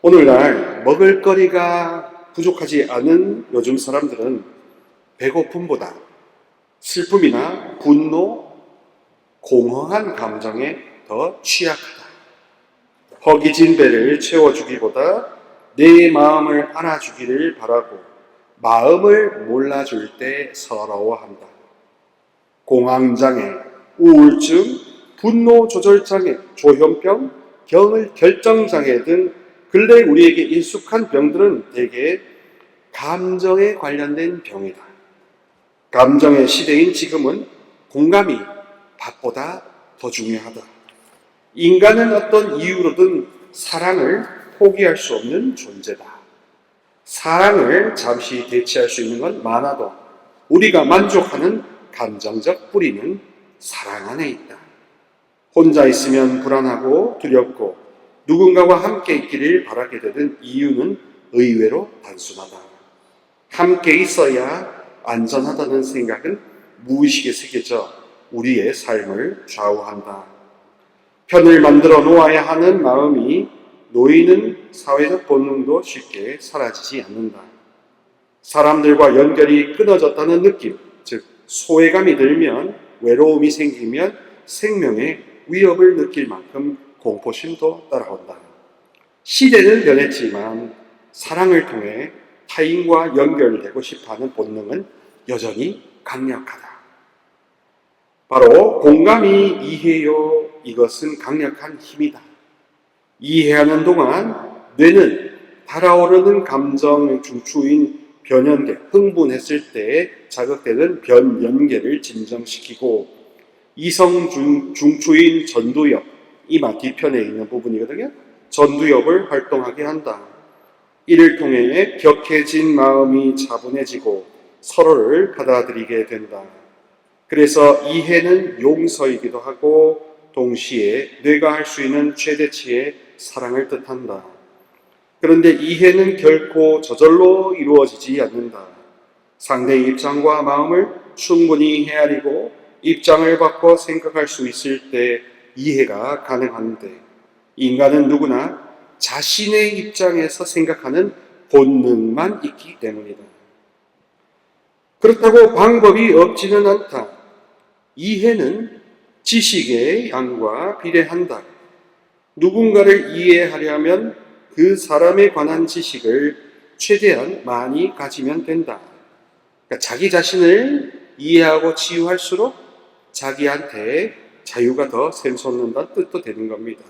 오늘날 먹을거리가 부족하지 않은 요즘 사람들은 배고픔보다 슬픔이나 분노, 공허한 감정에 더 취약하다. 허기진 배를 채워주기보다 내 마음을 안아주기를 바라고 마음을 몰라줄 때 서러워한다. 공황장애, 우울증, 분노조절장애, 조현병, 결정장애 등 근래 우리에게 익숙한 병들은 대개 감정에 관련된 병이다. 감정의 시대인 지금은 공감이 밥보다 더 중요하다. 인간은 어떤 이유로든 사랑을 포기할 수 없는 존재다. 사랑을 잠시 대체할 수 있는 건 많아도 우리가 만족하는 감정적 뿌리는 사랑 안에 있다. 혼자 있으면 불안하고 두렵고 누군가와 함께 있기를 바라게 되는 이유는 의외로 단순하다. 함께 있어야 안전하다는 생각은 무의식에 새겨져 우리의 삶을 좌우한다. 편을 만들어 놓아야 하는 마음이 놓이는 사회적 본능도 쉽게 사라지지 않는다. 사람들과 연결이 끊어졌다는 느낌, 즉 소외감이 들면, 외로움이 생기면 생명의 위협을 느낄 만큼 공포심도 따라온다. 시대는 변했지만 사랑을 통해 타인과 연결되고 싶어하는 본능은 여전히 강력하다. 바로 공감이 이해요. 이것은 강력한 힘이다. 이해하는 동안 뇌는 달아오르는 감정 중추인 변연계, 흥분했을 때 자극되는 변연계를 진정시키고 이성 중추인 전두엽, 이마 뒤편에 있는 부분이거든요. 전두엽을 활동하게 한다. 이를 통해 격해진 마음이 차분해지고 서로를 받아들이게 된다. 그래서 이해는 용서이기도 하고 동시에 뇌가 할 수 있는 최대치의 사랑을 뜻한다. 그런데 이해는 결코 저절로 이루어지지 않는다. 상대의 입장과 마음을 충분히 헤아리고 입장을 바꿔 생각할 수 있을 때 이해가 가능한데 인간은 누구나 자신의 입장에서 생각하는 본능만 있기 때문이다. 그렇다고 방법이 없지는 않다. 이해는 지식의 양과 비례한다. 누군가를 이해하려면 그 사람에 관한 지식을 최대한 많이 가지면 된다. 그러니까 자기 자신을 이해하고 치유할수록 자기한테 자유가 더 샘솟는다는 뜻도 되는 겁니다.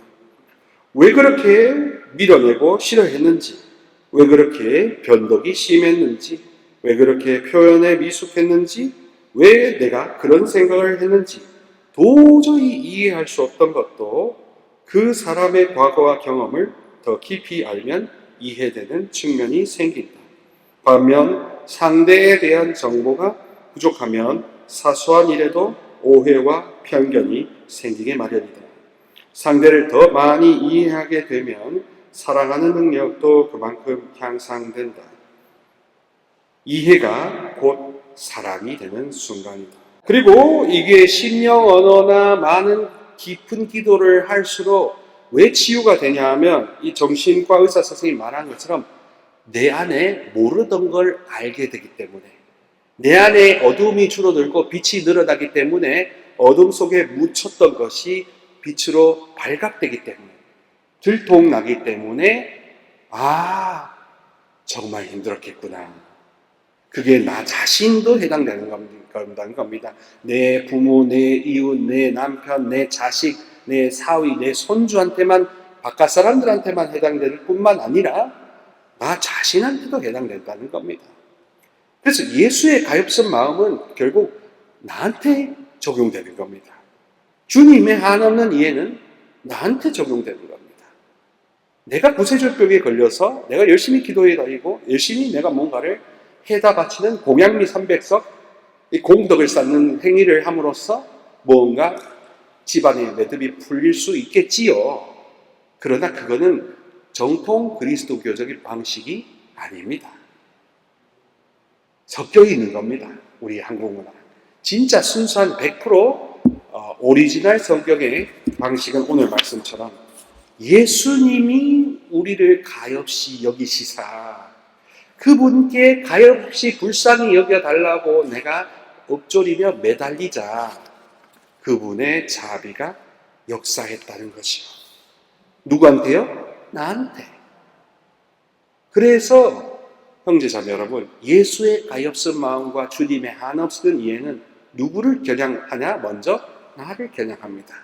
왜 그렇게 밀어내고 싫어했는지, 왜 그렇게 변덕이 심했는지, 왜 그렇게 표현에 미숙했는지, 왜 내가 그런 생각을 했는지 도저히 이해할 수 없던 것도 그 사람의 과거와 경험을 더 깊이 알면 이해되는 측면이 생긴다. 반면 상대에 대한 정보가 부족하면 사소한 일에도 오해와 편견이 생기게 마련이다. 상대를 더 많이 이해하게 되면 사랑하는 능력도 그만큼 향상된다. 이해가 곧 사랑이 되는 순간이다. 그리고 이게 심령 언어나 많은 깊은 기도를 할수록 왜 치유가 되냐 하면 이 정신과 의사 선생님이 말한 것처럼 내 안에 모르던 걸 알게 되기 때문에 내 안에 어둠이 줄어들고 빛이 늘어나기 때문에 어둠 속에 묻혔던 것이 빛으로 발각되기 때문에 들통나기 때문에 정말 힘들었겠구나. 그게 나 자신도 해당되는 겁니다. 내 부모, 내 이웃, 내 남편, 내 자식, 내 사위, 내 손주한테만 바깥 사람들한테만 해당될 뿐만 아니라 나 자신한테도 해당된다는 겁니다. 그래서 예수의 가엾은 마음은 결국 나한테 적용되는 겁니다. 주님의 한없는 이해는 나한테 적용되는 겁니다. 내가 구세절병에 걸려서 내가 열심히 기도해 다니고 열심히 내가 뭔가를 해다 바치는 공양미 300석, 이 공덕을 쌓는 행위를 함으로써 뭔가 집안의 매듭이 풀릴 수 있겠지요. 그러나 그거는 정통 그리스도교적인 방식이 아닙니다. 섞여 있는 겁니다. 우리 한국 문화. 진짜 순수한 100% 오리지널 성경의 방식은 오늘 말씀처럼 예수님이 우리를 가엾이 여기시사 그분께 가엾이 불쌍히 여겨달라고 내가 엎조리며 매달리자 그분의 자비가 역사했다는 것이요. 누구한테요? 나한테. 그래서 형제자매 여러분, 예수의 가엾은 마음과 주님의 한없은 이해는 누구를 겨냥하냐? 먼저 나를 겨냥합니다.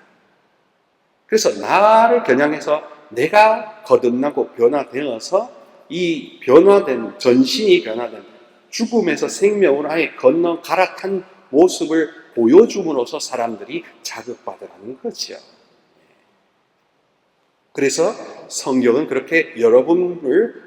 그래서 나를 겨냥해서 내가 거듭나고 변화되어서 이 변화된, 전신이 변화된 죽음에서 생명으로 아예 건너 갈아탄 모습을 보여줌으로써 사람들이 자극받으라는 거지요. 그래서 성경은 그렇게 여러분을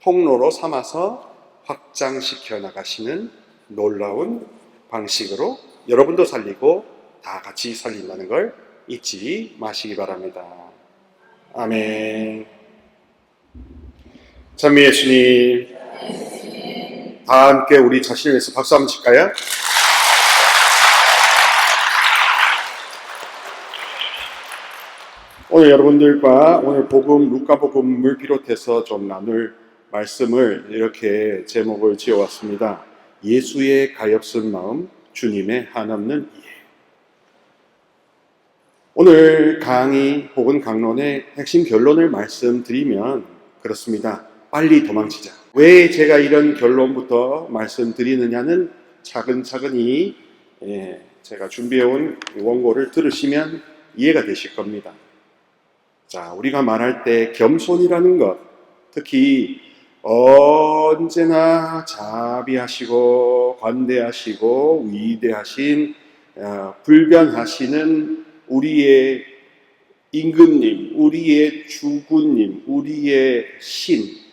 통로로 삼아서 확장시켜 나가시는 놀라운 방식으로 여러분도 살리고 다 같이 살린다는 걸 잊지 마시기 바랍니다. 아멘. 찬미 예수님, 다 함께 우리 자신을 위해서 박수 한번 칠까요? 오늘 여러분들과 오늘 복음, 루카복음을 비롯해서 좀 나눌 말씀을 이렇게 제목을 지어왔습니다. 예수의 가엾은 마음, 주님의 한없는 이해. 오늘 강의 혹은 강론의 핵심 결론을 말씀드리면 그렇습니다. 빨리 도망치자. 왜 제가 이런 결론부터 말씀드리느냐는 차근차근히 제가 준비해온 원고를 들으시면 이해가 되실 겁니다. 자, 우리가 말할 때 겸손이라는 것, 특히 언제나 자비하시고 관대하시고 위대하신 불변하시는 우리의 임금님, 우리의 주군님, 우리의 신,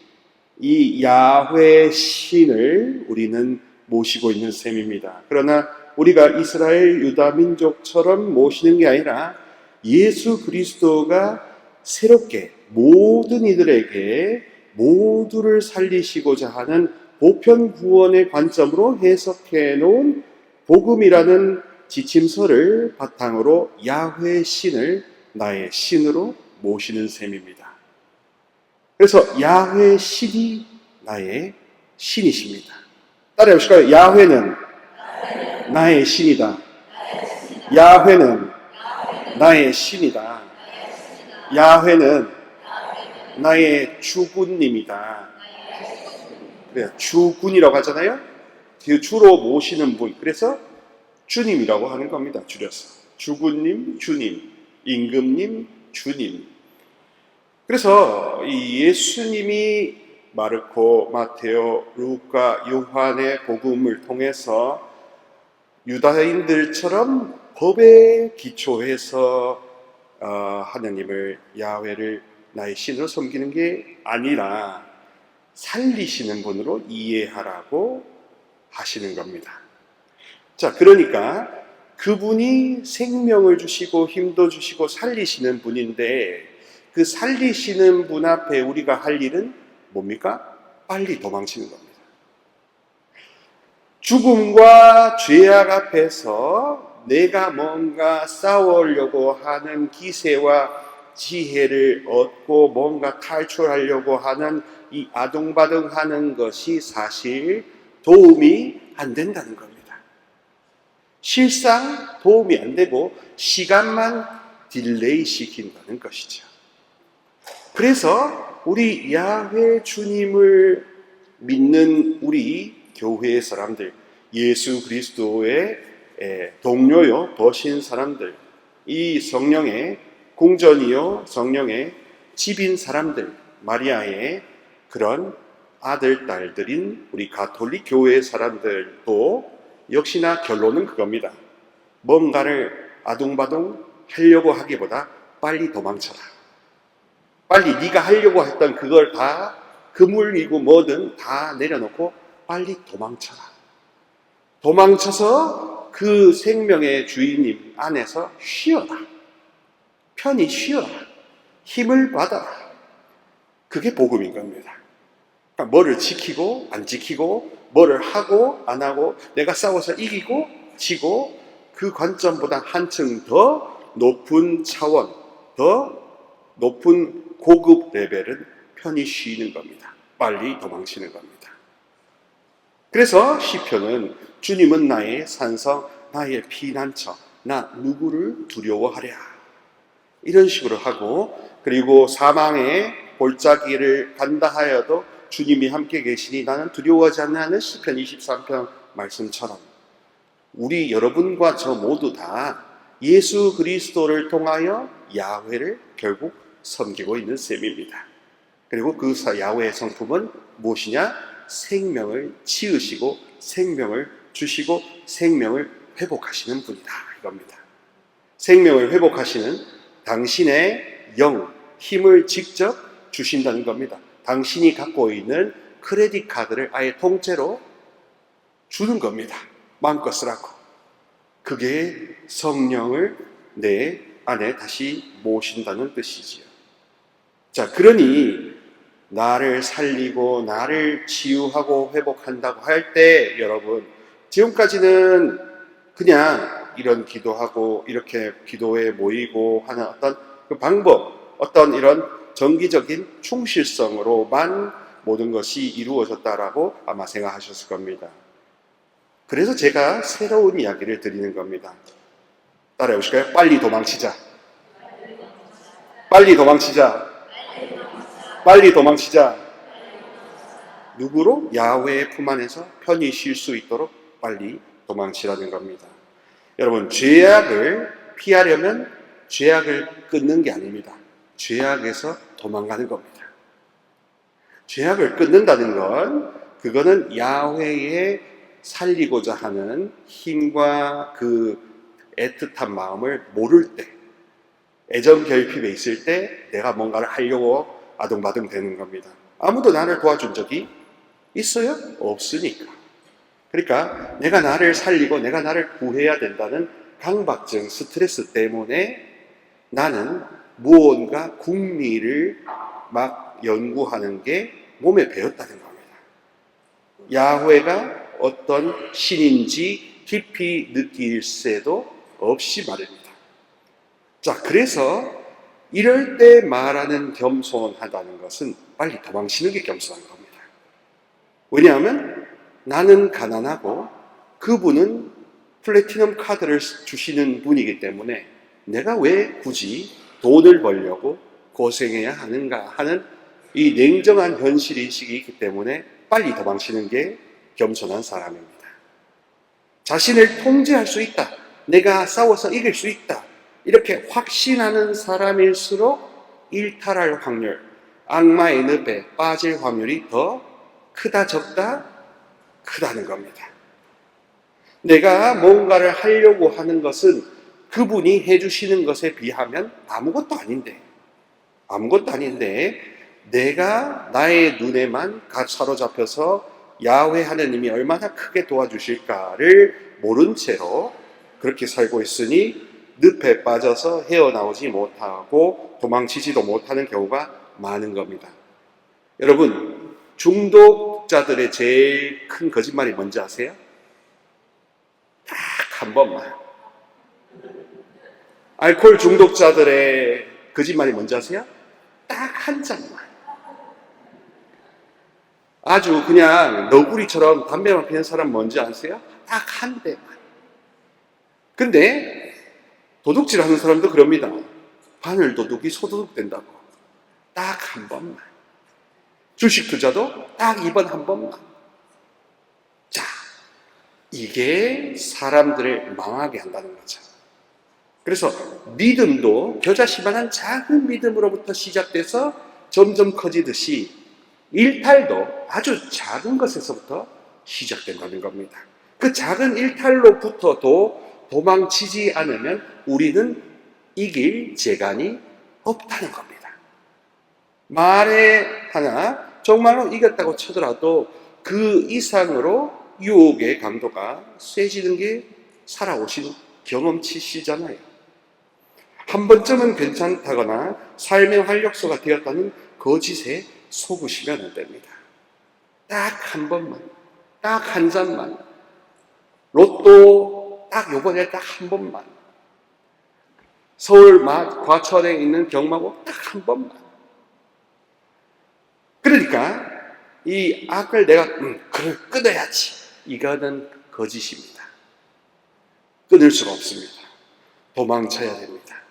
이 야훼 신을 우리는 모시고 있는 셈입니다. 그러나 우리가 이스라엘 유다 민족처럼 모시는 게 아니라 예수 그리스도가 새롭게 모든 이들에게 모두를 살리시고자 하는 보편 구원의 관점으로 해석해 놓은 복음이라는 지침서를 바탕으로 야훼 신을 나의 신으로 모시는 셈입니다. 그래서 야훼 신이 나의 신이십니다. 따라해 보실까요? 야훼는 나의 신이다. 야훼는 나의 신이다. 야훼는 나의 주군님이다. 그래, 주군이라고 하잖아요. 그 주로 모시는 분. 그래서 주님이라고 하는 겁니다. 줄여서. 주군님, 주님, 임금님, 주님. 그래서 이 예수님이 마르코, 마테오, 루카, 요한의 복음을 통해서 유다인들처럼 법에 기초해서 하나님을, 야훼를 나의 신으로 섬기는 게 아니라 살리시는 분으로 이해하라고 하시는 겁니다. 자, 그러니까 그분이 생명을 주시고 힘도 주시고 살리시는 분인데 그 살리시는 분 앞에 우리가 할 일은 뭡니까? 빨리 도망치는 겁니다. 죽음과 죄악 앞에서 내가 뭔가 싸우려고 하는 기세와 지혜를 얻고 뭔가 탈출하려고 하는 이 아둥바둥하는 것이 사실 도움이 안 된다는 겁니다. 실상 도움이 안 되고 시간만 딜레이 시킨다는 것이죠. 그래서 우리 야훼 주님을 믿는 우리 교회의 사람들, 예수 그리스도의 동료요 버신 사람들, 이 성령의 궁전이요 성령의 집인 사람들, 마리아의 그런 아들, 딸들인 우리 가톨릭 교회의 사람들도 역시나 결론은 그겁니다. 뭔가를 아둥바둥 하려고 하기보다 빨리 도망쳐라. 빨리 네가 하려고 했던 그걸 다 그물이고 뭐든 다 내려놓고 빨리 도망쳐라. 도망쳐서 그 생명의 주인님 안에서 쉬어라. 편히 쉬어라. 힘을 받아라. 그게 복음인 겁니다. 그러니까 뭐를 지키고 안 지키고 뭐를 하고 안 하고 내가 싸워서 이기고 지고 그 관점보다 한층 더 높은 차원, 더 높은 고급 레벨은 편히 쉬는 겁니다. 빨리 도망치는 겁니다. 그래서 시편은 주님은 나의 산성, 나의 피난처, 나 누구를 두려워하랴, 이런 식으로 하고, 그리고 사망의 골짜기를 간다 하여도 주님이 함께 계시니 나는 두려워하지 않는 하는 시편 23편 말씀처럼 우리 여러분과 저 모두 다 예수 그리스도를 통하여 야훼를 결국 섬기고 있는 셈입니다. 그리고 그 야훼의 성품은 무엇이냐? 생명을 지으시고 생명을 주시고 생명을 회복하시는 분이다, 이겁니다. 생명을 회복하시는 당신의 영, 힘을 직접 주신다는 겁니다. 당신이 갖고 있는 크레딧 카드를 아예 통째로 주는 겁니다. 마음껏 쓰라고. 그게 성령을 내 안에 다시 모신다는 뜻이지요. 자, 그러니 나를 살리고 나를 치유하고 회복한다고 할 때, 여러분, 지금까지는 그냥 이런 기도하고 이렇게 기도에 모이고 하는 어떤 그 방법, 어떤 이런 정기적인 충실성으로만 모든 것이 이루어졌다라고 아마 생각하셨을 겁니다. 그래서 제가 새로운 이야기를 드리는 겁니다. 따라해 보실까요? 빨리 도망치자. 빨리 도망치자. 빨리 도망치자. 누구로? 야훼의 품 안에서 편히 쉴 수 있도록 빨리 도망치라는 겁니다. 여러분, 죄악을 피하려면 죄악을 끊는 게 아닙니다. 죄악에서 도망가는 겁니다. 죄악을 끊는다는 건 그거는 야훼의 살리고자 하는 힘과 그 애틋한 마음을 모를 때, 애정 결핍에 있을 때 내가 뭔가를 하려고 아둥바둥 되는 겁니다. 아무도 나를 도와준 적이 있어요? 없으니까. 그러니까 내가 나를 살리고 내가 나를 구해야 된다는 강박증, 스트레스 때문에 나는 무언가 궁리를 막 연구하는 게 몸에 배었다는 겁니다. 야훼가 어떤 신인지 깊이 느낄 새도 없이 말입니다. 자, 그래서 이럴 때 말하는 겸손하다는 것은 빨리 도망치는 게 겸손한 겁니다. 왜냐하면 나는 가난하고 그분은 플래티넘 카드를 주시는 분이기 때문에 내가 왜 굳이 돈을 벌려고 고생해야 하는가 하는 이 냉정한 현실의식이 있기 때문에 빨리 도망치는 게 겸손한 사람입니다. 자신을 통제할 수 있다. 내가 싸워서 이길 수 있다. 이렇게 확신하는 사람일수록 일탈할 확률, 악마의 늪에 빠질 확률이 더 크다 적다? 크다는 겁니다. 내가 뭔가를 하려고 하는 것은 그분이 해주시는 것에 비하면 아무것도 아닌데 내가 나의 눈에만 사로잡혀서 야훼 하나님이 얼마나 크게 도와주실까를 모른 채로 그렇게 살고 있으니 늪에 빠져서 헤어나오지 못하고 도망치지도 못하는 경우가 많은 겁니다. 여러분, 중독자들의 제일 큰 거짓말이 뭔지 아세요? 딱 한 번만. 알코올 중독자들의 거짓말이 뭔지 아세요? 딱 한 잔만. 아주 그냥 너구리처럼 담배만 피는 사람 뭔지 아세요? 딱 한 대만. 근데 도둑질 하는 사람도 그럽니다. 바늘 도둑이 소도둑 된다고. 딱 한 번만. 주식 투자도 딱 이번 한 번만. 자, 이게 사람들을 망하게 한다는 거죠. 그래서 믿음도 겨자씨만한 작은 믿음으로부터 시작돼서 점점 커지듯이 일탈도 아주 작은 것에서부터 시작된다는 겁니다. 그 작은 일탈로부터도 도망치지 않으면 우리는 이길 재간이 없다는 겁니다. 말에 하나 정말로 이겼다고 쳐더라도 그 이상으로 유혹의 강도가 세지는 게 살아오신 경험치시잖아요. 한 번쯤은 괜찮다거나 삶의 활력소가 되었다는 거짓에 속으시면 안 됩니다. 딱 한 번만, 딱 한 잔만, 로또 딱 요번에 딱 한 번만, 서울 과천에 있는 경마고 딱 한 번만. 그러니까 이 악을 내가 그걸 끊어야지. 이거는 거짓입니다. 끊을 수가 없습니다. 도망쳐야 됩니다.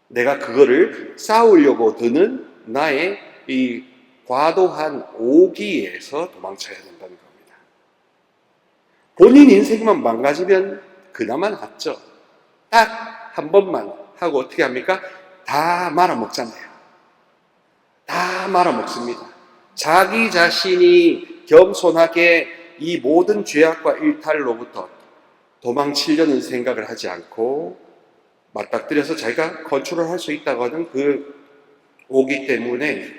내가 그거를 싸우려고 드는 나의 이 과도한 오기에서 도망쳐야 된다는 겁니다. 본인 인생만 망가지면 그나마 낫죠. 딱 한 번만 하고 어떻게 합니까? 다 말아먹잖아요. 다 말아먹습니다. 자기 자신이 겸손하게 이 모든 죄악과 일탈로부터 도망치려는 생각을 하지 않고 맞닥뜨려서 자기가 컨트롤할 수 있다고 하는 그 오기 때문에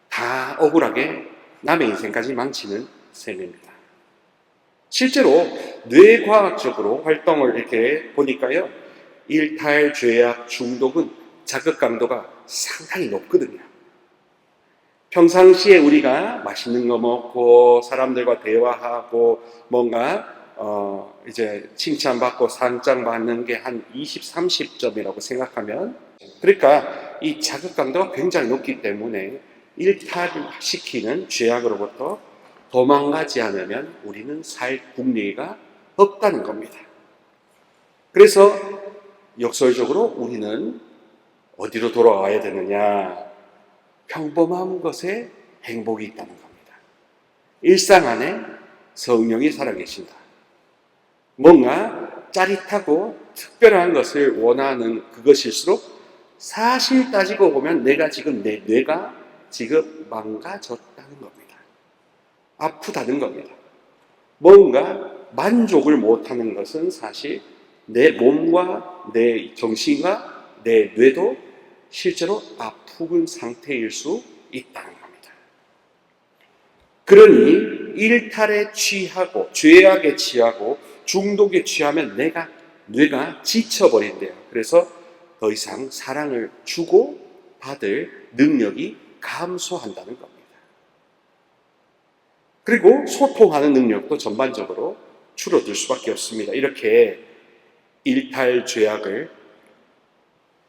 다 억울하게 남의 인생까지 망치는 셈입니다. 실제로 뇌과학적으로 활동을 이렇게 보니까요, 일탈, 죄악, 중독은 자극 강도가 상당히 높거든요. 평상시에 우리가 맛있는 거 먹고 사람들과 대화하고 뭔가 이제 칭찬받고 상장 받는 게 한 20, 30점이라고 생각하면, 그러니까 이 자극 강도가 굉장히 높기 때문에 일탈시키는 죄악으로부터 도망가지 않으면 우리는 살 국리가 없다는 겁니다. 그래서 역설적으로 우리는 어디로 돌아와야 되느냐? 평범한 것에 행복이 있다는 겁니다. 일상 안에 성령이 살아계신다. 뭔가 짜릿하고 특별한 것을 원하는 그것일수록 사실 따지고 보면 내가 지금 내 뇌가 지금 망가졌다는 겁니다. 아프다는 겁니다. 뭔가 만족을 못하는 것은 사실 내 몸과 내 정신과 내 뇌도 실제로 아픈 상태일 수 있다는 겁니다. 그러니 일탈에 취하고 죄악에 취하고 중독에 취하면 뇌가 지쳐버린대요. 그래서 더 이상 사랑을 주고 받을 능력이 감소한다는 겁니다. 그리고 소통하는 능력도 전반적으로 줄어들 수밖에 없습니다. 이렇게 일탈 죄악을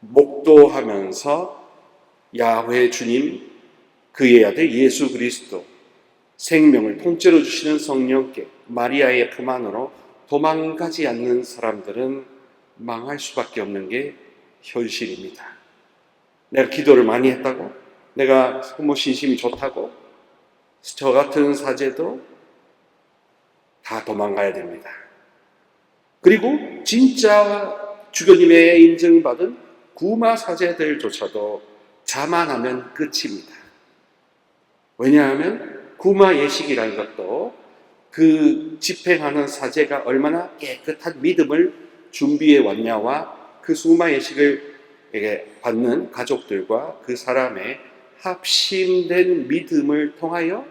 목도하면서 야훼 주님, 그의 아들 예수 그리스도, 생명을 통째로 주시는 성령께 마리아의 품 안으로 도망가지 않는 사람들은 망할 수밖에 없는 게 현실입니다. 내가 기도를 많이 했다고, 내가 신심이 좋다고, 저 같은 사제도 다 도망가야 됩니다. 그리고 진짜 주교님의 인증받은 구마 사제들조차도 자만하면 끝입니다. 왜냐하면 구마 예식이라는 것도 그 집행하는 사제가 얼마나 깨끗한 믿음을 준비해 왔냐와 그 구마 예식을 받는 가족들과 그 사람의 합심된 믿음을 통하여,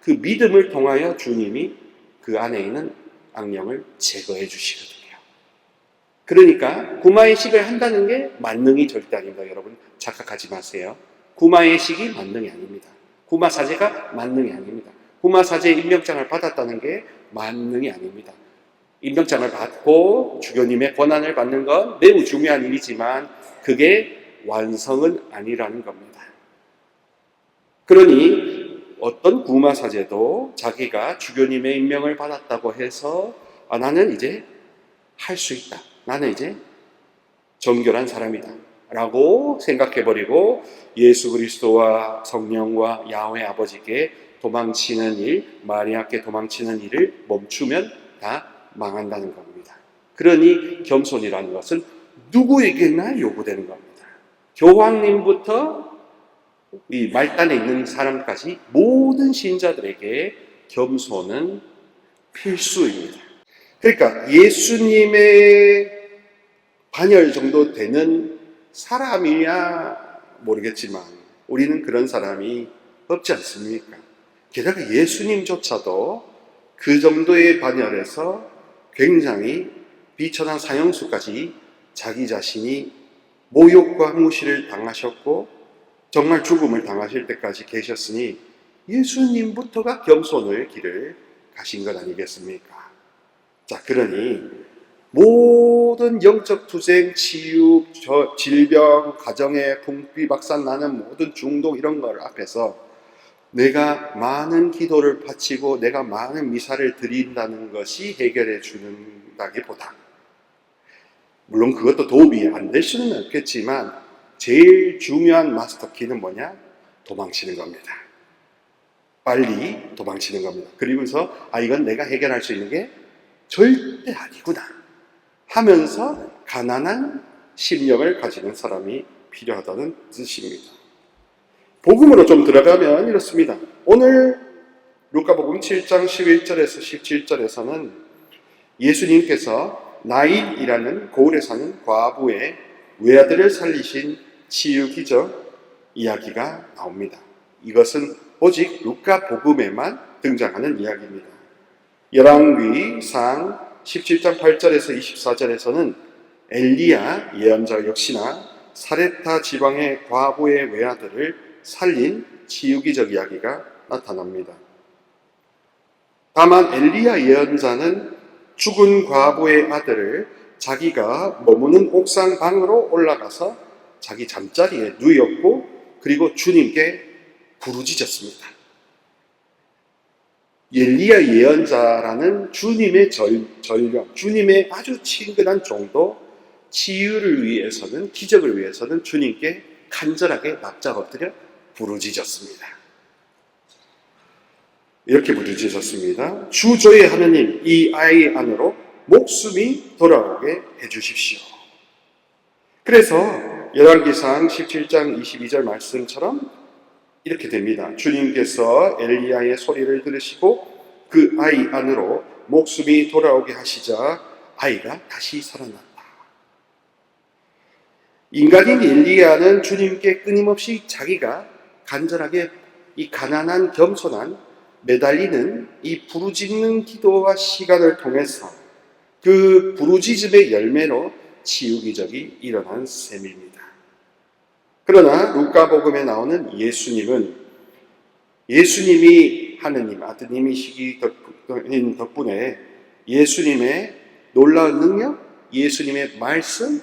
그 믿음을 통하여 주님이 그 안에 있는 악령을 제거해 주시거든요. 그러니까 구마예식을 한다는 게 만능이 절대 아닙니다. 여러분 착각하지 마세요. 구마예식이 만능이 아닙니다. 구마사제가 만능이 아닙니다. 구마사제의 임명장을 받았다는 게 만능이 아닙니다. 임명장을 받고 주교님의 권한을 받는 건 매우 중요한 일이지만 그게 완성은 아니라는 겁니다. 그러니 어떤 구마사제도 자기가 주교님의 임명을 받았다고 해서 나는 이제 할 수 있다, 나는 이제 정결한 사람이다 라고 생각해버리고 예수 그리스도와 성령과 야훼 아버지께 도망치는 일, 마리아께 도망치는 일을 멈추면 다 망한다는 겁니다. 그러니 겸손이라는 것은 누구에게나 요구되는 겁니다. 교황님부터 이 말단에 있는 사람까지 모든 신자들에게 겸손은 필수입니다. 그러니까 예수님의 반열 정도 되는 사람이야 모르겠지만 우리는 그런 사람이 없지 않습니까? 게다가 예수님조차도 그 정도의 반열에서 굉장히 비천한 사형수까지 자기 자신이 모욕과 무시를 당하셨고 정말 죽음을 당하실 때까지 계셨으니 예수님부터가 겸손의 길을 가신 것 아니겠습니까? 자, 그러니 모든 영적 투쟁, 치유, 질병, 가정의 풍비박산 나는 모든 중독 이런 걸 앞에서 내가 많은 기도를 바치고 내가 많은 미사를 드린다는 것이 해결해 주는다기보다, 물론 그것도 도움이 안 될 수는 없겠지만 제일 중요한 마스터 키는 뭐냐? 도망치는 겁니다. 빨리 도망치는 겁니다. 그리고서 이건 내가 해결할 수 있는 게 절대 아니구나 하면서 가난한 심령을 가지는 사람이 필요하다는 뜻입니다. 복음으로 좀 들어가면 이렇습니다. 오늘 루카복음 7장 11절에서 17절에서는 예수님께서 나인이라는 고을에 사는 과부의 외아들을 살리신 치유 기적 이야기가 나옵니다. 이것은 오직 루카복음에만 등장하는 이야기입니다. 열왕기상 17장 8절에서 24절에서는 엘리야 예언자 역시나 사레타 지방의 과부의 외아들을 살린 치유기적 이야기가 나타납니다. 다만 엘리야 예언자는 죽은 과부의 아들을 자기가 머무는 옥상 방으로 올라가서 자기 잠자리에 누웠고 그리고 주님께 부르짖었습니다. 엘리야 예언자라는 주님의 전령, 주님의 아주 친근한 종도 치유를 위해서는, 기적을 위해서는 주님께 간절하게 납작 엎드려 부르짖었습니다. 이렇게 부르짖었습니다. 주저의 하느님, 이 아이 안으로 목숨이 돌아오게 해주십시오. 그래서 열왕기상 17장 22절 말씀처럼 이렇게 됩니다. 주님께서 엘리야의 소리를 들으시고 그 아이 안으로 목숨이 돌아오게 하시자 아이가 다시 살아났다. 인간인 엘리야는 주님께 끊임없이 자기가 간절하게 이 가난한 겸손한 매달리는 이 부르짖는 기도와 시간을 통해서 그 부르짖음의 열매로 치유 기적이 일어난 셈입니다. 그러나 루카복음에 나오는 예수님이 하느님 아드님이시기 덕분에 예수님의 놀라운 능력, 예수님의 말씀,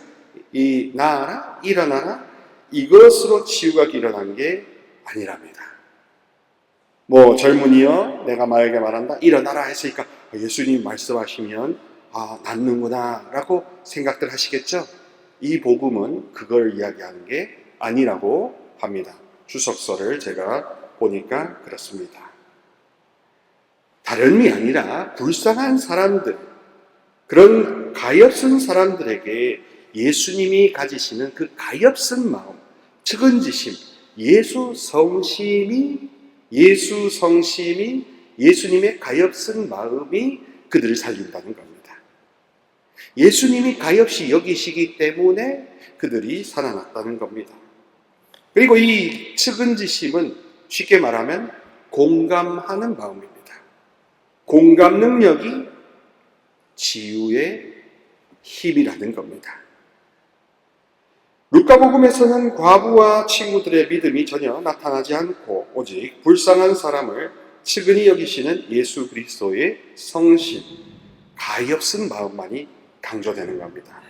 이 나아라, 일어나라, 이것으로 치유가 일어난 게 아니랍니다. 젊은이여 내가 너에게 말한다, 일어나라 했으니까 예수님 말씀하시면 낫는구나 라고 생각들 하시겠죠? 이 복음은 그걸 이야기하는 게 아니라고 합니다. 주석서를 제가 보니까 그렇습니다. 다름이 아니라 불쌍한 사람들, 그런 가엾은 사람들에게 예수님이 가지시는 그 가엾은 마음, 측은지심, 예수 성심이 예수님의 가엾은 마음이 그들을 살린다는 겁니다. 예수님이 가엾이 여기시기 때문에 그들이 살아났다는 겁니다. 그리고 이 측은지심은 쉽게 말하면 공감하는 마음입니다. 공감 능력이 치유의 힘이라는 겁니다. 루카복음에서는 과부와 친구들의 믿음이 전혀 나타나지 않고 오직 불쌍한 사람을 측은히 여기시는 예수 그리스도의 성심, 가엾은 마음만이 강조되는 겁니다.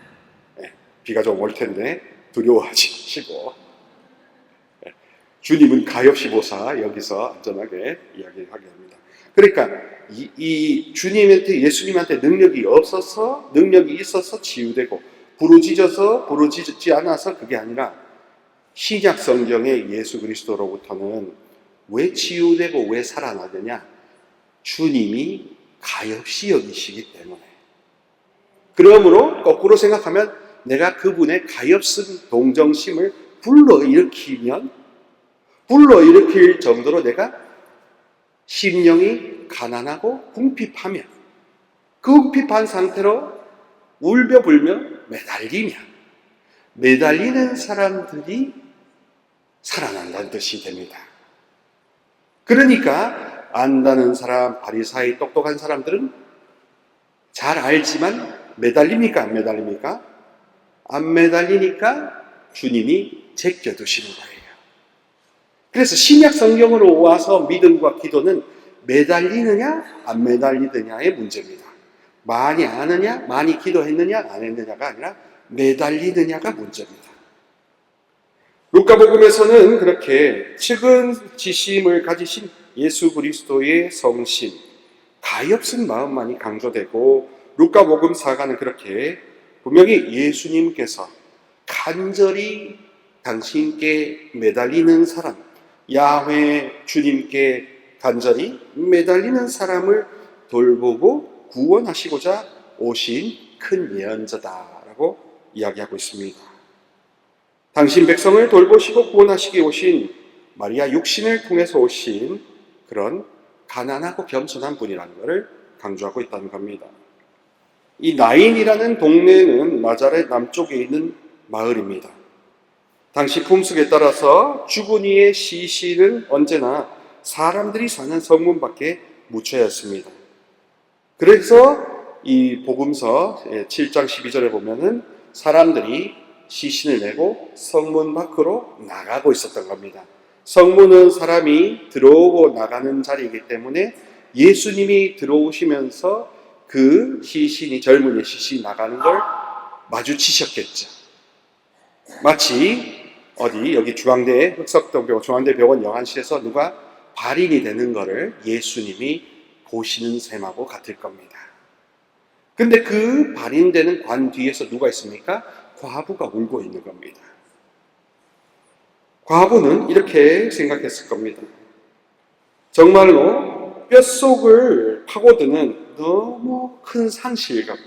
비가 좀 올 텐데 두려워하지 마시고 주님은 가엾이 보사 여기서 안전하게 이야기하게 합니다. 그러니까 이 주님한테, 예수님한테 능력이 있어서 치유되고 부르짖지 않아서 그게 아니라 신약 성경의 예수 그리스도로부터는 왜 치유되고 왜 살아나느냐? 주님이 가엾이 여기시기 때문에. 그러므로 거꾸로 생각하면 내가 그분의 가엾은 동정심을 불러일으킬 정도로 내가 심령이 가난하고 궁핍하면 그 궁핍한 상태로 울며불며 매달리는 사람들이 살아난다는 뜻이 됩니다. 그러니까 안다는 사람, 바리사이 똑똑한 사람들은 잘 알지만 매달립니까? 안 매달립니까? 안 매달리니까 주님이 제껴두시는 거예요. 그래서 신약 성경으로 와서 믿음과 기도는 매달리느냐 안 매달리느냐의 문제입니다. 많이 아느냐, 많이 기도했느냐, 안 했느냐가 아니라 매달리느냐가 문제입니다. 루카복음에서는 그렇게 측은지심을 가지신 예수 그리스도의 성심, 가엾은 마음만이 강조되고, 루카복음사가는 그렇게 분명히 예수님께서 간절히 당신께 매달리는 사람, 야훼 주님께 간절히 매달리는 사람을 돌보고 구원하시고자 오신 큰 예언자다라고 이야기하고 있습니다. 당신 백성을 돌보시고 구원하시기 오신 마리아 육신을 통해서 오신 그런 가난하고 겸손한 분이라는 것을 강조하고 있다는 겁니다. 이 나인이라는 동네는 나자렛 남쪽에 있는 마을입니다. 당시 풍습에 따라서 죽은 이의 시신은 언제나 사람들이 사는 성문 밖에 묻혀야 했습니다. 그래서 이 복음서 7장 12절에 보면은 사람들이 시신을 메고 성문 밖으로 나가고 있었던 겁니다. 성문은 사람이 들어오고 나가는 자리이기 때문에 예수님이 들어오시면서 그 시신이, 젊은이 시신이 나가는 걸 마주치셨겠죠. 마치 여기 중앙대 흑석동병원, 중앙대병원 영안실에서 누가 발인이 되는 거를 예수님이 보시는 셈하고 같을 겁니다. 근데 그 발인되는 관 뒤에서 누가 있습니까? 과부가 울고 있는 겁니다. 과부는 이렇게 생각했을 겁니다. 정말로 뼛속을 파고드는 너무 큰 상실감,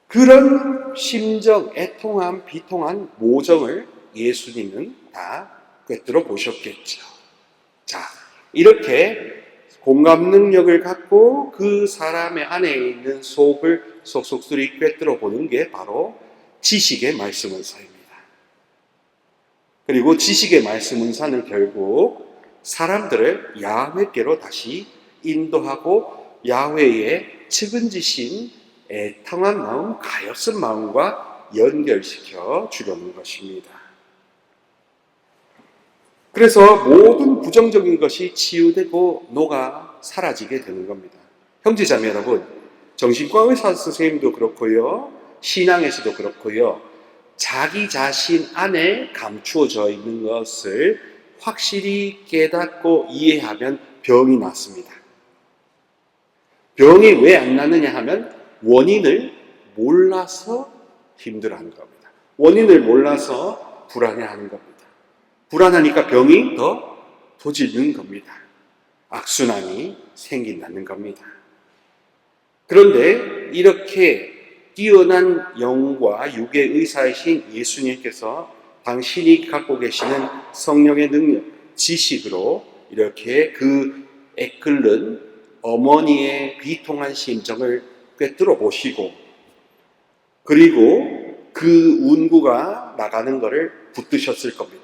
그런 심정, 애통함, 비통한 모정을 예수님은 다 꿰뚫어 보셨겠죠. 자, 이렇게 공감 능력을 갖고 그 사람의 안에 있는 속을 속속들이 꿰뚫어 보는 게 바로 지식의 말씀 은사입니다. 그리고 지식의 말씀 은사는 결국 사람들을 야훼께로 다시 인도하고 야훼의 측은지심, 애통한 마음, 가엾은 마음과 연결시켜 주려는 것입니다. 그래서 모든 부정적인 것이 치유되고 녹아 사라지게 되는 겁니다. 형제자매 여러분, 정신과 의사 선생님도 그렇고요, 신앙에서도 그렇고요, 자기 자신 안에 감추어져 있는 것을 확실히 깨닫고 이해하면 병이 낫습니다. 병이 왜 안 나느냐 하면 원인을 몰라서 힘들어하는 겁니다. 원인을 몰라서 불안해하는 겁니다. 불안하니까 병이 더 도지는 겁니다. 악순환이 생긴다는 겁니다. 그런데 이렇게 뛰어난 영과 육의 의사이신 예수님께서 당신이 갖고 계시는 성령의 능력, 지식으로 이렇게 그 애끓는 어머니의 비통한 심정을 꿰뚫어 보시고, 그리고 그 운구가 나가는 것을 붙드셨을 겁니다.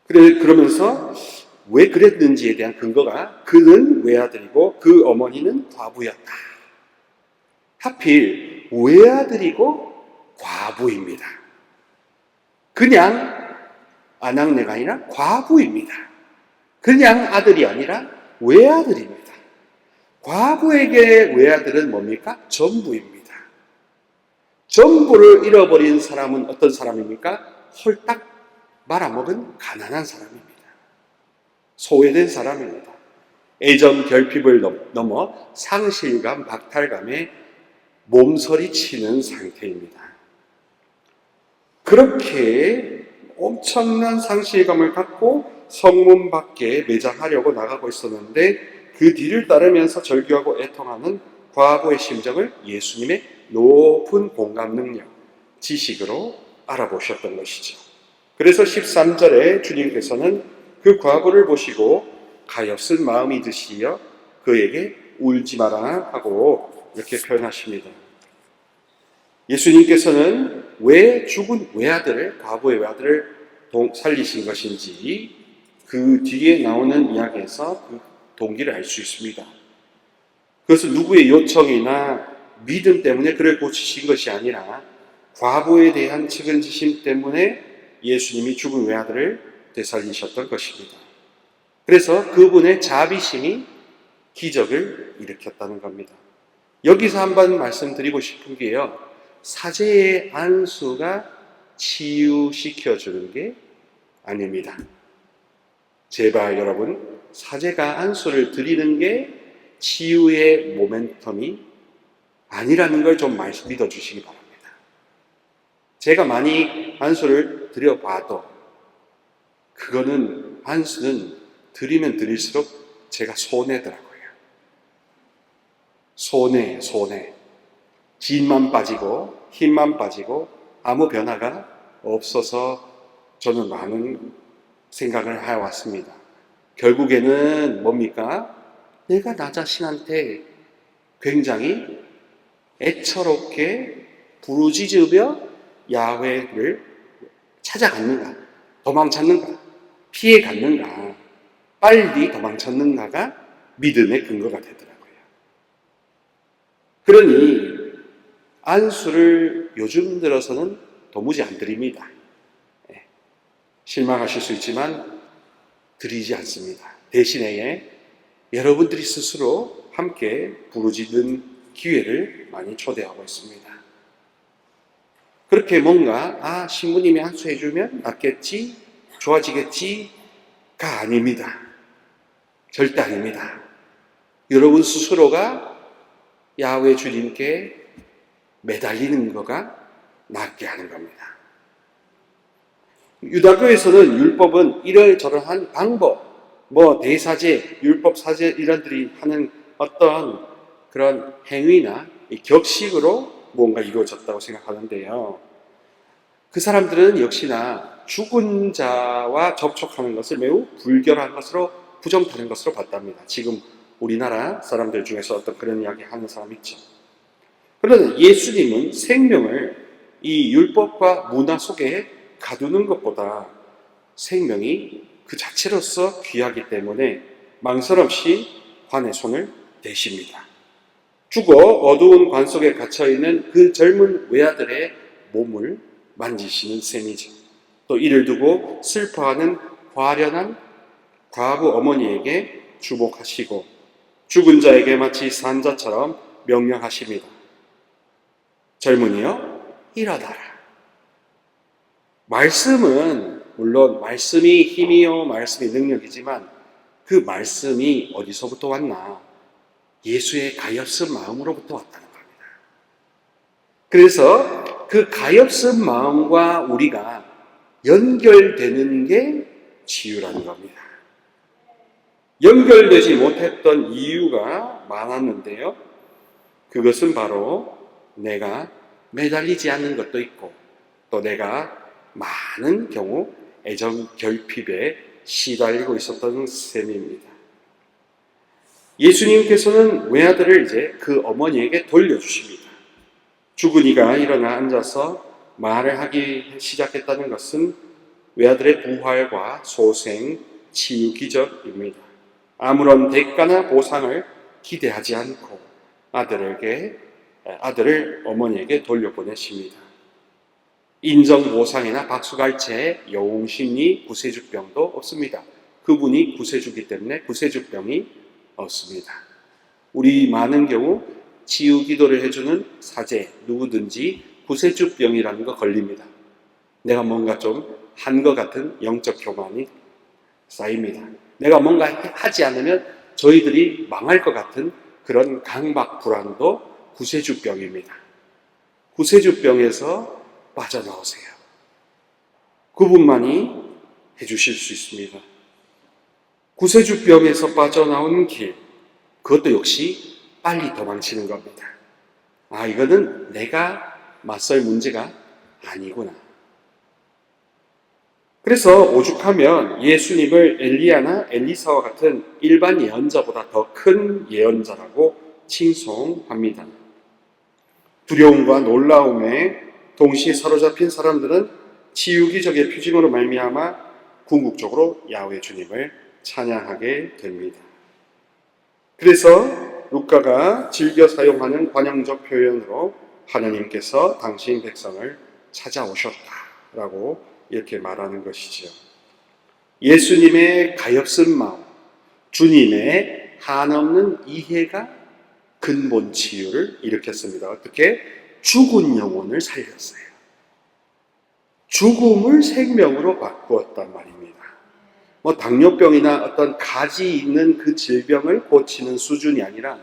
그러면서 왜 그랬는지에 대한 근거가, 그는 외아들이고 그 어머니는 과부였다. 하필 외아들이고 과부입니다. 그냥 아낙네가 아니라 과부입니다. 그냥 아들이 아니라 외아들입니다. 과부에게 외아들은 뭡니까? 전부입니다. 전부를 잃어버린 사람은 어떤 사람입니까? 홀딱 말아먹은 가난한 사람입니다. 소외된 사람입니다. 애정 결핍을 넘어 상실감, 박탈감에 몸서리치는 상태입니다. 그렇게 엄청난 상실감을 갖고 성문 밖에 매장하려고 나가고 있었는데, 그 뒤를 따르면서 절규하고 애통하는 과부의 심정을 예수님의 높은 공감 능력, 지식으로 알아보셨던 것이죠. 그래서 13절에 주님께서는 그 과부를 보시고 가엾은 마음이 드시어 그에게 울지 마라 하고 이렇게 표현하십니다. 예수님께서는 왜 죽은 외아들을, 과부의 외아들을 살리신 것인지 그 뒤에 나오는 이야기에서 그 동기를 알 수 있습니다. 그것은 누구의 요청이나 믿음 때문에 그를 고치신 것이 아니라 과부에 대한 측은지심 때문에 예수님이 죽은 외아들을 되살리셨던 것입니다. 그래서 그분의 자비심이 기적을 일으켰다는 겁니다. 여기서 한번 말씀드리고 싶은 게요, 사제의 안수가 치유시켜주는 게 아닙니다. 제발 여러분, 사제가 안수를 드리는 게 치유의 모멘텀이 아니라는 걸 좀 믿어주시기 바랍니다. 제가 많이 안수를 드려봐도 그거는 안수는 드리면 드릴수록 제가 손해더라고요. 손해. 진만 빠지고 힘만 빠지고 아무 변화가 없어서 저는 많은 생각을 해왔습니다. 결국에는 뭡니까? 내가 나 자신한테 굉장히 애처롭게 부르짖으며 야훼를 찾아갔는가, 도망쳤는가, 피해갔는가, 빨리 도망쳤는가가 믿음의 근거가 되더라고요. 그러니 안수를 요즘 들어서는 도무지 안 드립니다. 실망하실 수 있지만 드리지 않습니다. 대신에 여러분들이 스스로 함께 부르짖는 기회를 많이 초대하고 있습니다. 그렇게 신부님이 안수해주면 낫겠지, 좋아지겠지가 아닙니다. 절대 아닙니다. 여러분 스스로가 야훼 주님께 매달리는 거가 낫게 하는 겁니다. 유다교에서는 율법은 이러저러한 방법, 대사제, 율법사제 이런들이 하는 어떤 그런 행위나 격식으로 뭔가 이루어졌다고 생각하는데요. 그 사람들은 역시나 죽은 자와 접촉하는 것을 매우 불결한 것으로, 부정타는 것으로 봤답니다. 지금 우리나라 사람들 중에서 어떤 그런 이야기 하는 사람 있죠. 그런데 예수님은 생명을 이 율법과 문화 속에 가두는 것보다 생명이 그 자체로서 귀하기 때문에 망설 없이 관에 손을 대십니다. 죽어 어두운 관 속에 갇혀있는 그 젊은 외아들의 몸을 만지시는 셈이죠. 또 이를 두고 슬퍼하는 화련한 과부 어머니에게 주목하시고 죽은 자에게 마치 산자처럼 명령하십니다. 젊은이여, 일어나라. 말씀은 물론 말씀이 힘이요 말씀이 능력이지만 그 말씀이 어디서부터 왔나? 예수의 가엾은 마음으로부터 왔다는 겁니다. 그래서 그 가엾은 마음과 우리가 연결되는 게 치유라는 겁니다. 연결되지 못했던 이유가 많았는데요. 그것은 바로 내가 매달리지 않는 것도 있고 또 내가 많은 경우 애정 결핍에 시달리고 있었던 셈입니다. 예수님께서는 외아들을 이제 그 어머니에게 돌려주십니다. 죽은 이가 일어나 앉아서 말을 하기 시작했다는 것은 외아들의 부활과 소생, 치유 기적입니다. 아무런 대가나 보상을 기대하지 않고 아들을 어머니에게 돌려보내십니다. 인정 보상이나 박수갈채, 영웅심리, 구세주병도 없습니다. 그분이 구세주기 때문에 구세주병이 없습니다. 우리 많은 경우 치유 기도를 해주는 사제, 누구든지 구세주병이라는 거 걸립니다. 내가 뭔가 좀 한 것 같은 영적 교만이 쌓입니다. 내가 뭔가 하지 않으면 저희들이 망할 것 같은 그런 강박 불안도 구세주병입니다. 구세주병에서 빠져나오세요. 그분만이 해주실 수 있습니다. 구세주병에서 빠져나오는 길, 그것도 역시 빨리 도망치는 겁니다. 이거는 내가 맞설 문제가 아니구나. 그래서 오죽하면 예수님을 엘리야나 엘리사와 같은 일반 예언자보다 더 큰 예언자라고 칭송합니다. 두려움과 놀라움에 동시에 사로잡힌 사람들은 치유기적의 표징으로 말미암아 궁극적으로 야훼 주님을 찬양하게 됩니다. 그래서 루카가 즐겨 사용하는 관용적 표현으로 하느님께서 당신 백성을 찾아오셨다라고 이렇게 말하는 것이죠. 예수님의 가엾은 마음, 주님의 한없는 이해가 근본 치유를 일으켰습니다. 어떻게? 죽은 영혼을 살렸어요. 죽음을 생명으로 바꾸었단 말입니다. 당뇨병이나 어떤 가지 있는 그 질병을 고치는 수준이 아니라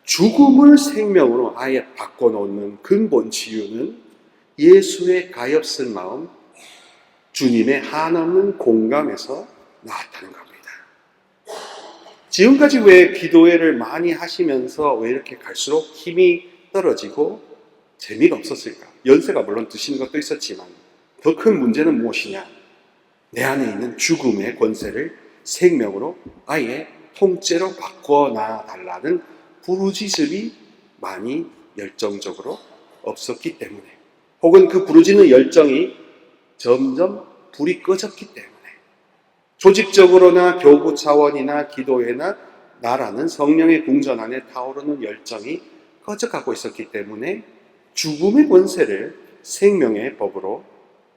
죽음을 생명으로 아예 바꿔놓는 근본 치유는 예수의 가엾은 마음, 주님의 한없는 공감에서 나왔다는 겁니다. 지금까지 왜 기도회를 많이 하시면서 왜 이렇게 갈수록 힘이 떨어지고 재미가 없었을까? 연세가 물론 드시는 것도 있었지만 더 큰 문제는 무엇이냐? 내 안에 있는 죽음의 권세를 생명으로 아예 통째로 바꿔놔 달라는 부르짖음이 많이 열정적으로 없었기 때문에, 혹은 그 부르짖는 열정이 점점 불이 꺼졌기 때문에, 조직적으로나 교구 차원이나 기도회나 나라는 성령의 궁전 안에 타오르는 열정이 꺼져가고 있었기 때문에 죽음의 권세를 생명의 법으로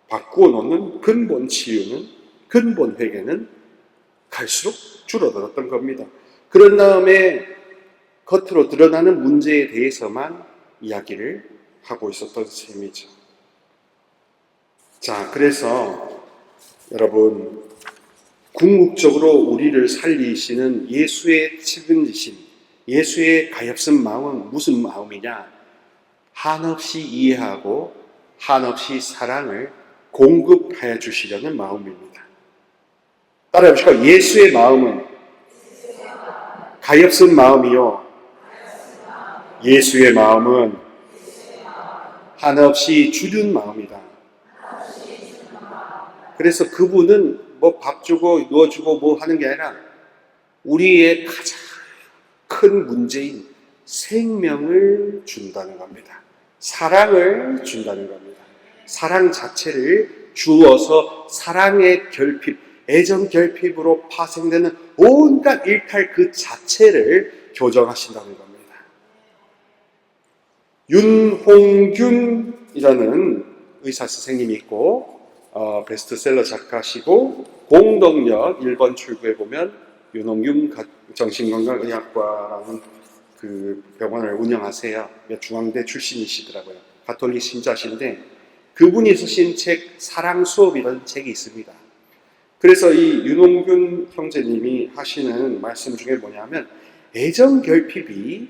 바꾸어 놓는 근본 치유는, 근본 회개는 갈수록 줄어들었던 겁니다. 그런 다음에 겉으로 드러나는 문제에 대해서만 이야기를 하고 있었던 셈이죠. 자, 그래서 여러분, 궁극적으로 우리를 살리시는 예수의 측은지심, 예수의 가엾은 마음은 무슨 마음이냐? 한없이 이해하고 한없이 사랑을 공급해 주시려는 마음입니다. 따라해 보실까요? 예수의 마음은 가엾은 마음이요, 예수의 마음은 한없이 주는 마음이다. 그래서 그분은 밥 주고 누워주고 하는 게 아니라 우리의 가장 큰 문제인 생명을 준다는 겁니다. 사랑을 준다는 겁니다. 사랑 자체를 주어서 사랑의 결핍, 애정 결핍으로 파생되는 온갖 일탈 그 자체를 교정하신다는 겁니다. 윤홍균이라는 의사 선생님이 있고 베스트셀러 작가시고 공동역 1번 출구에 보면 윤홍균 정신건강의학과라는 그 병원을 운영하세요. 중앙대 출신이시더라고요. 가톨릭 신자신데 그분이 쓰신 책 사랑 수업이라는 책이 있습니다. 그래서 이 윤홍균 형제님이 하시는 말씀 중에 뭐냐면, 애정 결핍이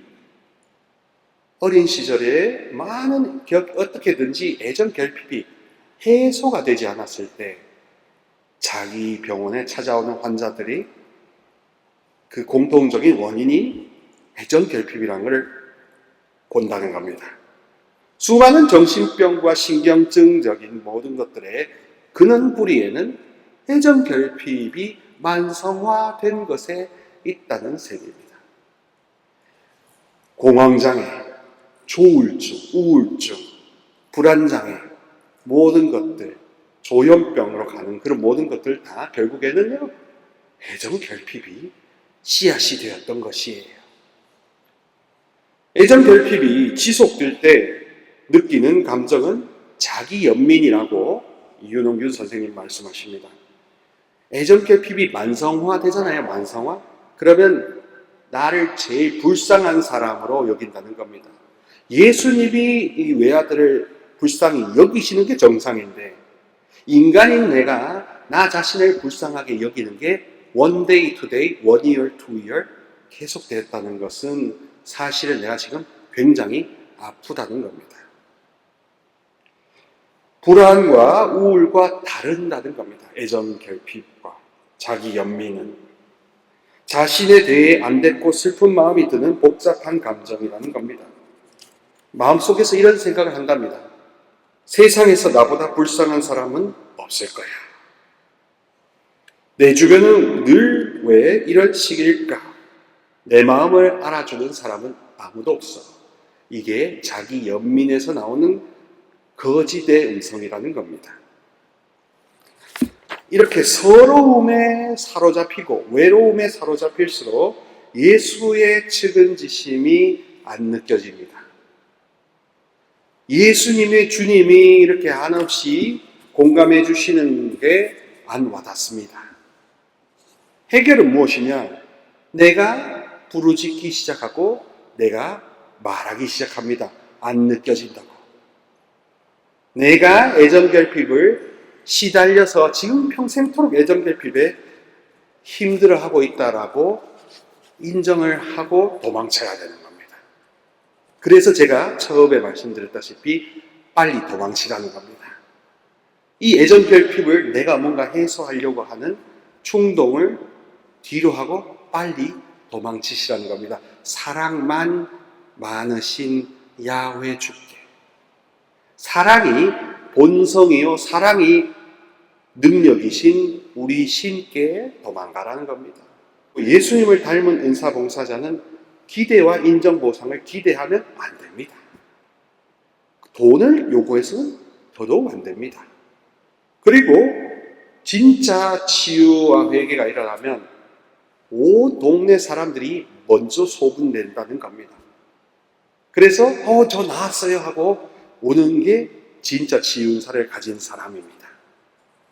어린 시절에 많은 어떻게든지 애정 결핍이 해소가 되지 않았을 때 자기 병원에 찾아오는 환자들이 그 공통적인 원인이 애정 결핍이라는 걸 본다는 겁니다. 수많은 정신병과 신경증적인 모든 것들의 근원 뿌리에는 애정 결핍이 만성화된 것에 있다는 셈입니다. 공황장애, 조울증, 우울증, 불안장애, 모든 것들, 조현병으로 가는 그런 모든 것들 다 결국에는요, 애정 결핍이 씨앗이 되었던 것이에요. 애정 결핍이 지속될 때 느끼는 감정은 자기 연민이라고 윤홍균 선생님 말씀하십니다. 애정 결핍이 만성화 되잖아요, 만성화. 그러면 나를 제일 불쌍한 사람으로 여긴다는 겁니다. 예수님이 이 외아들을 불쌍히 여기시는 게 정상인데, 인간인 내가 나 자신을 불쌍하게 여기는 게 one day to day, one year to year 계속되었다는 것은 사실은 내가 지금 굉장히 아프다는 겁니다. 불안과 우울과 다른다는 겁니다. 애정 결핍과 자기 연민은 자신에 대해 안됐고 슬픈 마음이 드는 복잡한 감정이라는 겁니다. 마음속에서 이런 생각을 한답니다. 세상에서 나보다 불쌍한 사람은 없을 거야. 내 주변은 늘 왜 이런 식일까? 내 마음을 알아주는 사람은 아무도 없어. 이게 자기 연민에서 나오는 거짓의 음성이라는 겁니다. 이렇게 서러움에 사로잡히고 외로움에 사로잡힐수록 예수의 측은지심이 안 느껴집니다. 예수님의 주님이 이렇게 한없이 공감해 주시는 게 안 와닿습니다. 해결은 무엇이냐? 내가 부르짖기 시작하고 내가 말하기 시작합니다. 안 느껴진다고. 내가 애정결핍을 시달려서 지금 평생토록 애정결핍에 힘들어하고 있다라고 인정을 하고 도망쳐야 되는 겁니다. 그래서 제가 처음에 말씀드렸다시피 빨리 도망치라는 겁니다. 이 애정결핍을 내가 뭔가 해소하려고 하는 충동을 뒤로 하고 빨리 도망치시라는 겁니다. 사랑만 많으신 야훼 주께. 사랑이 본성이요, 사랑이 능력이신 우리 신께 도망가라는 겁니다. 예수님을 닮은 은사봉사자는 기대와 인정보상을 기대하면 안 됩니다. 돈을 요구해서는 더더욱 안 됩니다. 그리고 진짜 치유와 회개가 일어나면 온 동네 사람들이 먼저 소문낸다는 겁니다. 그래서 저 나았어요 하고 오는 게 진짜 치유사를 가진 사람입니다.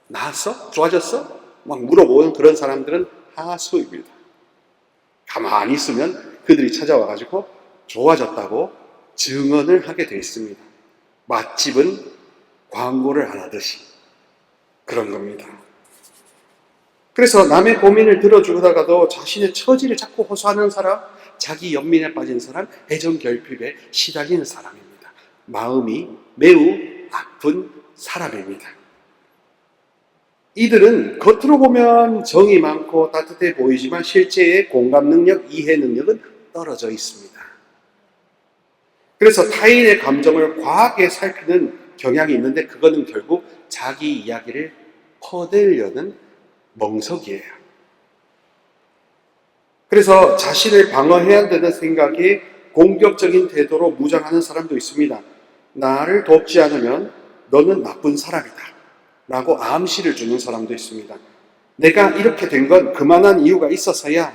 나았어? 좋아졌어? 막 물어보는 그런 사람들은 하수입니다. 가만히 있으면 그들이 찾아와가지고 좋아졌다고 증언을 하게 되어 있습니다. 맛집은 광고를 안 하듯이 그런 겁니다. 그래서 남의 고민을 들어주다가도 자신의 처지를 자꾸 호소하는 사람, 자기 연민에 빠진 사람, 애정결핍에 시달리는 사람입니다. 마음이 매우 아픈 사람입니다. 이들은 겉으로 보면 정이 많고 따뜻해 보이지만 실제의 공감 능력, 이해 능력은 떨어져 있습니다. 그래서 타인의 감정을 과하게 살피는 경향이 있는데 그거는 결국 자기 이야기를 퍼대려는 멍석이에요. 그래서 자신을 방어해야 한다는 생각에 공격적인 태도로 무장하는 사람도 있습니다. 나를 돕지 않으면 너는 나쁜 사람이다 라고 암시를 주는 사람도 있습니다. 내가 이렇게 된 건 그만한 이유가 있어서야.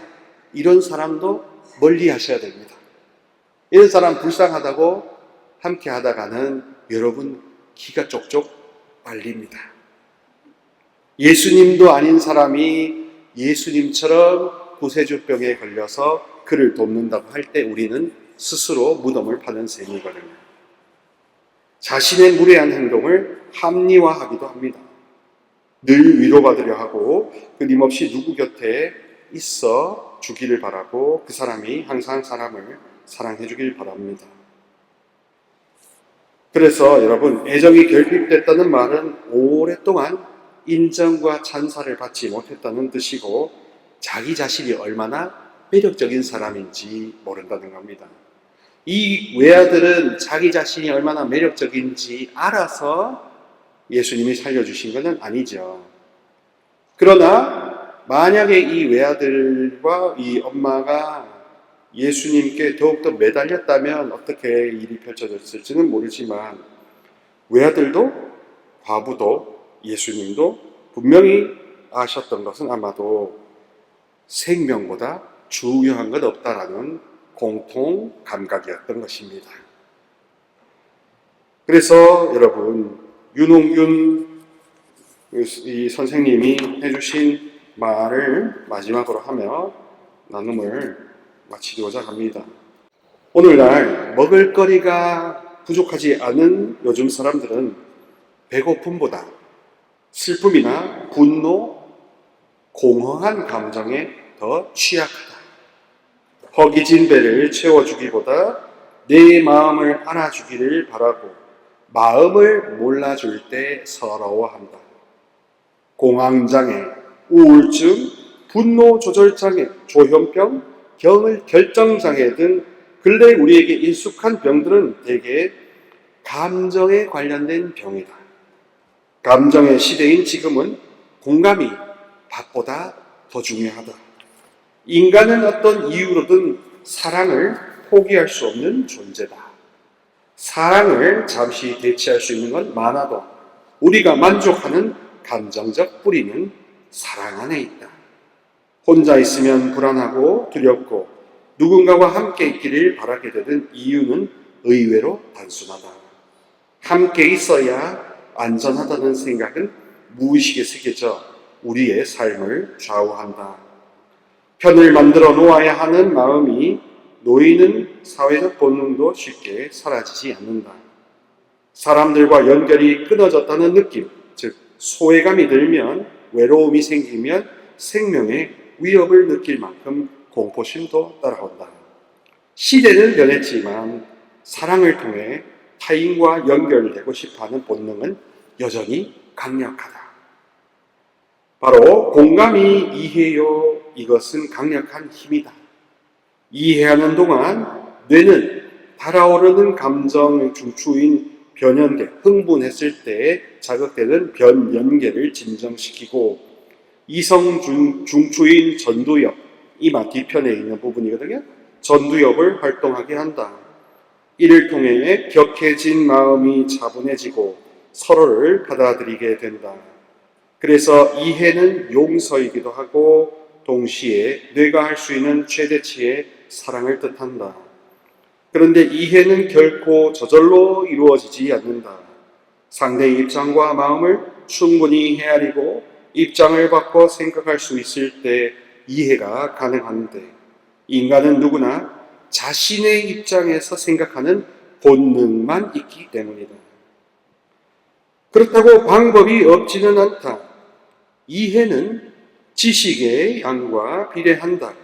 이런 사람도 멀리 하셔야 됩니다. 이런 사람 불쌍하다고 함께 하다가는 여러분 기가 쪽쪽 빨립니다. 예수님도 아닌 사람이 예수님처럼 구세주병에 걸려서 그를 돕는다고 할 때 우리는 스스로 무덤을 파는 셈이거든요. 자신의 무례한 행동을 합리화하기도 합니다. 늘 위로받으려 하고 끊임없이 누구 곁에 있어 주기를 바라고 그 사람이 항상 사람을 사랑해 주길 바랍니다. 그래서 여러분, 애정이 결핍됐다는 말은 오랫동안 인정과 찬사를 받지 못했다는 뜻이고 자기 자신이 얼마나 매력적인 사람인지 모른다는 겁니다. 이 외아들은 자기 자신이 얼마나 매력적인지 알아서 예수님이 살려주신 것은 아니죠. 그러나 만약에 이 외아들과 이 엄마가 예수님께 더욱더 매달렸다면 어떻게 일이 펼쳐졌을지는 모르지만 외아들도 과부도 예수님도 분명히 아셨던 것은 아마도 생명보다 중요한 것 없다라는 공통 감각이었던 것입니다. 그래서 여러분, 윤홍균 이 선생님이 해주신 말을 마지막으로 하며 나눔을 마치고자 합니다. 오늘날 먹을거리가 부족하지 않은 요즘 사람들은 배고픔보다 슬픔이나 분노, 공허한 감정에 더 취약하다. 허기진 배를 채워주기보다 내 마음을 알아주기를 바라고 마음을 몰라줄 때 서러워한다. 공황장애, 우울증, 분노조절장애, 조현병, 결정장애 등 근래 우리에게 익숙한 병들은 대개 감정에 관련된 병이다. 감정의 시대인 지금은 공감이 밥보다 더 중요하다. 인간은 어떤 이유로든 사랑을 포기할 수 없는 존재다. 사랑을 잠시 대체할 수 있는 건 많아도 우리가 만족하는 감정적 뿌리는 사랑 안에 있다. 혼자 있으면 불안하고 두렵고 누군가와 함께 있기를 바라게 되는 이유는 의외로 단순하다. 함께 있어야 안전하다는 생각은 무의식에 새겨져 우리의 삶을 좌우한다. 편을 만들어 놓아야 하는 마음이 놓이는 사회적 본능도 쉽게 사라지지 않는다. 사람들과 연결이 끊어졌다는 느낌, 즉 소외감이 들면, 외로움이 생기면 생명의 위협을 느낄 만큼 공포심도 따라온다. 시대는 변했지만 사랑을 통해 타인과 연결되고 싶어하는 본능은 여전히 강력하다. 바로 공감이 이해요. 이것은 강력한 힘이다. 이해하는 동안 뇌는 달아오르는 감정 중추인 변연계, 흥분했을 때 자극되는 변연계를 진정시키고 이성 중추인 전두엽, 이마 뒤편에 있는 부분이거든요. 전두엽을 활동하게 한다. 이를 통해 격해진 마음이 차분해지고 서로를 받아들이게 된다. 그래서 이해는 용서이기도 하고 동시에 뇌가 할 수 있는 최대치의 사랑을 뜻한다. 그런데 이해는 결코 저절로 이루어지지 않는다. 상대의 입장과 마음을 충분히 헤아리고 입장을 바꿔 생각할 수 있을 때 이해가 가능한데 인간은 누구나 자신의 입장에서 생각하는 본능만 있기 때문이다. 그렇다고 방법이 없지는 않다. 이해는 지식의 양과 비례한다.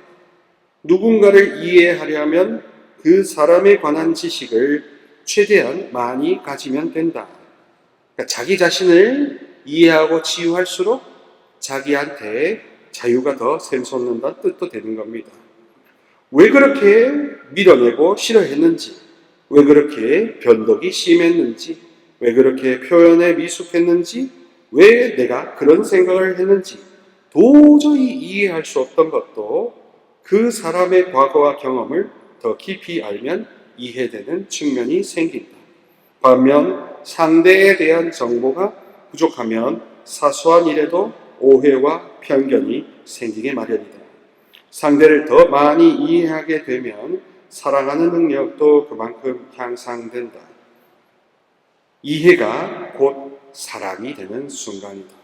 누군가를 이해하려면 그 사람에 관한 지식을 최대한 많이 가지면 된다. 그러니까 자기 자신을 이해하고 치유할수록 자기한테 자유가 더 샘솟는다는 뜻도 되는 겁니다. 왜 그렇게 밀어내고 싫어했는지, 왜 그렇게 변덕이 심했는지, 왜 그렇게 표현에 미숙했는지, 왜 내가 그런 생각을 했는지 도저히 이해할 수 없던 것도 그 사람의 과거와 경험을 더 깊이 알면 이해되는 측면이 생긴다. 반면 상대에 대한 정보가 부족하면 사소한 일에도 오해와 편견이 생기게 마련이다. 상대를 더 많이 이해하게 되면 사랑하는 능력도 그만큼 향상된다. 이해가 곧 사랑이 되는 순간이다.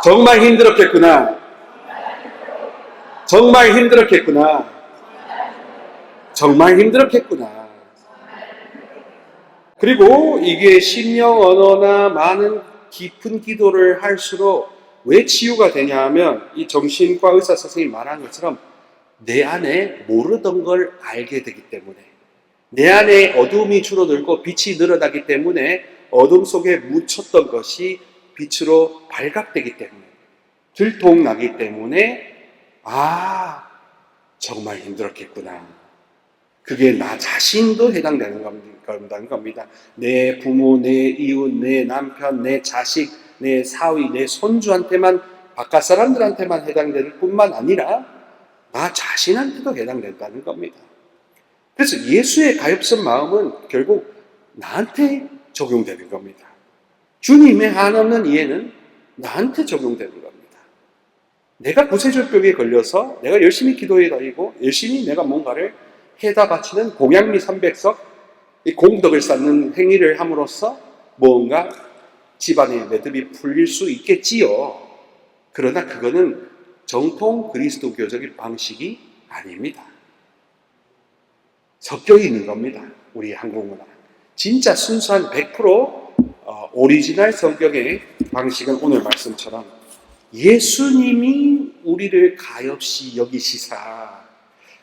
정말 힘들었겠구나. 정말 힘들었겠구나. 정말 힘들었겠구나. 그리고 이게 심령 언어나 많은 깊은 기도를 할수록 왜 치유가 되냐 하면 이 정신과 의사 선생님이 말한 것처럼 내 안에 모르던 걸 알게 되기 때문에 내 안에 어둠이 줄어들고 빛이 늘어나기 때문에 어둠 속에 묻혔던 것이 빛으로 발각되기 때문에 들통나기 때문에 정말 힘들었겠구나. 그게 나 자신도 해당되는 겁니다. 내 부모, 내 이웃, 내 남편, 내 자식, 내 사위, 내 손주한테만 바깥 사람들한테만 해당될 뿐만 아니라 나 자신한테도 해당된다는 겁니다. 그래서 예수의 가엾은 마음은 결국 나한테 적용되는 겁니다. 주님의 한없는 이해는 나한테 적용되는 겁니다. 내가 구세절병에 걸려서 내가 열심히 기도해 다니고 열심히 내가 뭔가를 해다 바치는 공양미 300석 이 공덕을 쌓는 행위를 함으로써 뭔가 집안의 매듭이 풀릴 수 있겠지요. 그러나 그거는 정통 그리스도교적인 방식이 아닙니다. 섞여 있는 겁니다. 우리 한국 문화. 진짜 순수한 100% 오리지널 성경의 방식은 오늘 말씀처럼 예수님이 우리를 가엾이 여기시사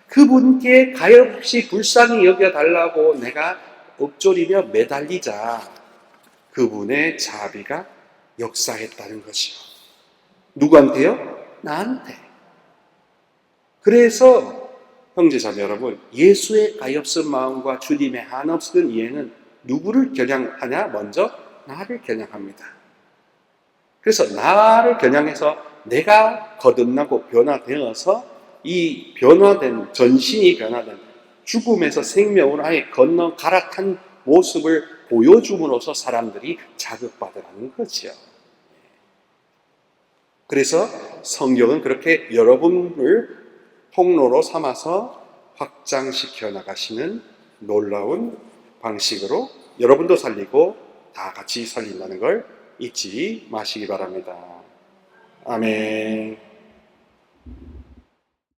그분께 가엾이 불쌍히 여겨달라고 내가 엎조리며 매달리자 그분의 자비가 역사했다는 것이요. 누구한테요? 나한테. 그래서 형제자매 여러분, 예수의 가엾은 마음과 주님의 한없은 이해는 누구를 겨냥하냐? 먼저 나를 겨냥합니다. 그래서 나를 겨냥해서 내가 거듭나고 변화되어서 이 변화된 전신이 변화된 죽음에서 생명으로 아예 건너 갈아탄 모습을 보여줌으로써 사람들이 자극받으라는 거죠. 그래서 성경은 그렇게 여러분을 통로로 삼아서 확장시켜 나가시는 놀라운 방식으로 여러분도 살리고 다 같이 살린다는 걸 잊지 마시기 바랍니다. 아멘.